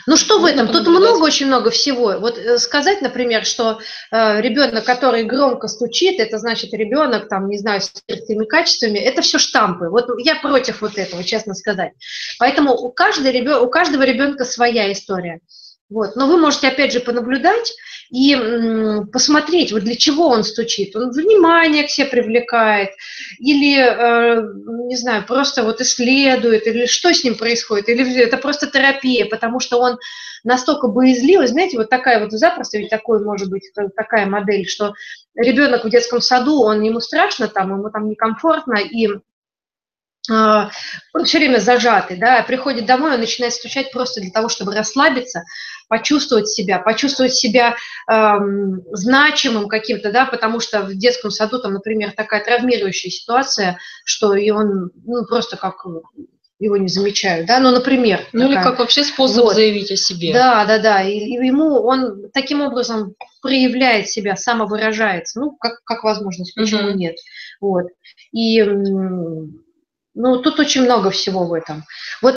Ну что в Нужно этом? Тут понаблюдать. много, очень много всего. Вот сказать, например, что ребенок, который громко стучит, это значит ребенок, там, не знаю, с скрытыми качествами, это все штампы. Вот я против вот этого, честно сказать. Поэтому у каждого ребенка своя история. Вот. Но вы можете, опять же, понаблюдать и посмотреть, вот для чего он стучит. Он внимание к себе привлекает, или, не знаю, просто вот исследует, или что с ним происходит, или это просто терапия, потому что он настолько боязливый, знаете, вот такая вот запросто, ведь такой может быть такая модель, что ребенок в детском саду, ему страшно там, ему там некомфортно, и он все время зажатый, да, приходит домой, он начинает стучать просто для того, чтобы расслабиться, почувствовать себя значимым каким-то, да, потому что в детском саду там, например, такая травмирующая ситуация, что и он, ну, просто как его не замечают, да, ну, например, Ну или такая, как вообще способ вот, заявить о себе. да, да, да, и ему он таким образом проявляет себя, самовыражается, ну, как возможность, почему Мгм. нет, вот, и ну, тут очень много всего в этом. Вот